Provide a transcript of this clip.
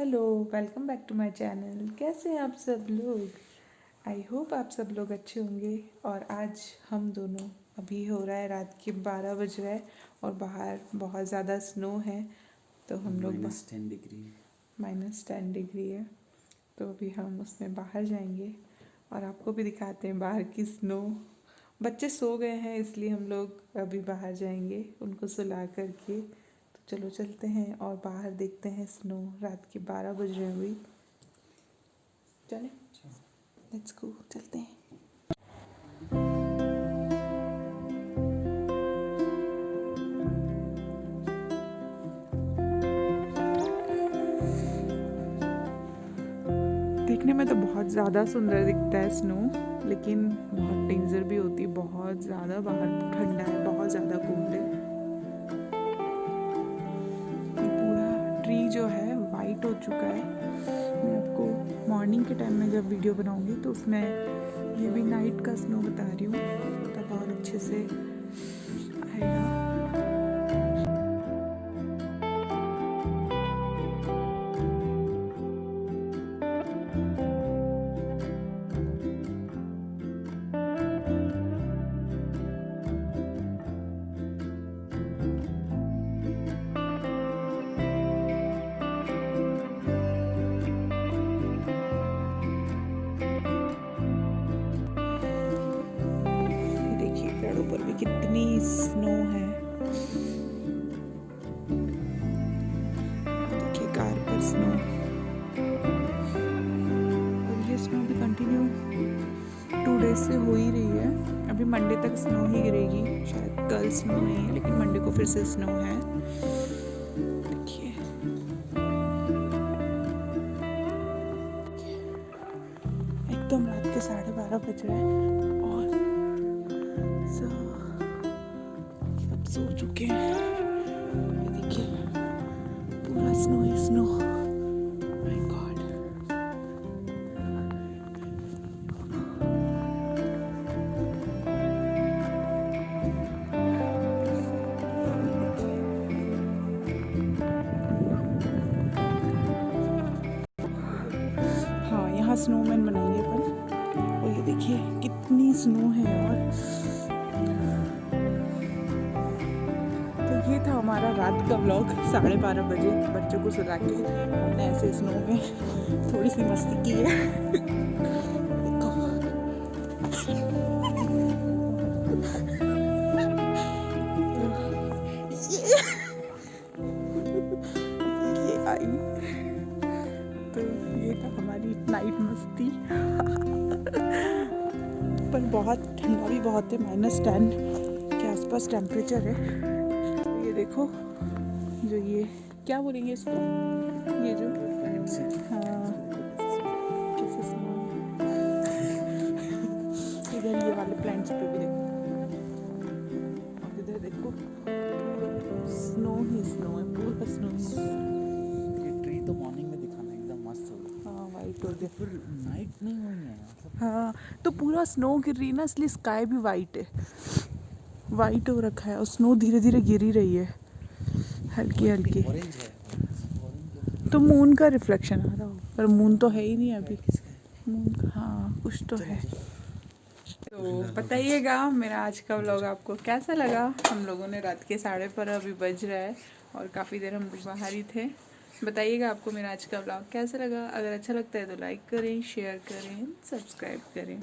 Hello, welcome back to my channel. कैसे हैं आप सब लोग? आई होप आप सब लोग अच्छे होंगे। और आज हम दोनों, अभी हो रहा है रात के 12 बज रहा है और बाहर बहुत ज़्यादा स्नो है। तो हम लोग -10 डिग्री है। तो अभी हम उसमें बाहर जाएंगे और आपको भी दिखाते हैं बाहर की स्नो। बच्चे सो गए हैं इसलिए हम लोग अभी बाहर जाएंगे उनको सुला करके। तो चलो चलते हैं और बाहर देखते हैं स्नो। रात के 12 बज रहे हैं अभी। चलें, लेट्स गो, चलते हैं। देखने में तो बहुत ज़्यादा सुंदर दिखता है स्नो, लेकिन बहुत डेंजर भी होती है। बहुत ज़्यादा बाहर ठंडा है, बहुत ज़्यादा कोल्ड है। पूरा ट्री जो है वाइट हो चुका है। मैं आपको मॉर्निंग के टाइम में जब वीडियो बनाऊंगी तो उसमें ये भी नाइट का स्नो बता रही हूँ, तब और अच्छे से आएगा। ऊपर भी कितनी स्नो है, देखिए कार पर स्नो। और ये स्नो भी कंटिन्यू 2 डेज से हो ही रही है। अभी मंडे तक स्नो ही गिरेगी, शायद कल स्नो नहीं है लेकिन मंडे को फिर से स्नो है। देखिए एकदम रात के 12:30 बज रहे हैं और सब सो चुके हैं। ये देखिए पूरा snow he snow. My God, हाँ यहाँ स्नोमैन बनाएंगे अपन। और ये देखिए कितनी स्नो है यार। तो ये था हमारा रात का व्लॉग। 12:30 बजे बच्चों को सुला के हमने ऐसे स्नो में थोड़ी सी मस्ती की है। देखो ये आई। तो ये था हमारी नाइट मस्ती। पर बहुत ठंडा भी बहुत है, -10 के आसपास टेम्परेचर है। तो ये देखो, जो ये क्या बोलेंगे इसको, ये जो हाँ कैसे स्नो इधर ये वाले प्लांट्स पे भी देखो, और इधर देखो स्नो ही स्नो है, पूरा स्नो ही। ये ट्री तो मॉर्निंग में दिखाना एकदम मस्त होगा। हाँ वाइट हो गया, फिर नाइट नहीं हुई है मतलब। हाँ तो पूरा स्नो गिर रही है ना, इसलिए स्काई भी वाइट है, वाइट हो रखा है। और स्नो धीरे धीरे गिर ही रही है, हल्की हल्की। ऑरेंज है, ऑरेंज तो मून का रिफ्लेक्शन आ रहा हो, पर मून तो है ही नहीं अभी। मून हाँ कुछ तो है। तो बताइएगा मेरा आज का व्लॉग आपको कैसा लगा। हम लोगों ने रात के 12:30 अभी बज रहा है और काफ़ी देर हम लोग बाहर ही थे। बताइएगा आपको मेरा आज का व्लॉग कैसा लगा। अगर अच्छा लगता है तो लाइक करें, शेयर करें, सब्सक्राइब करें।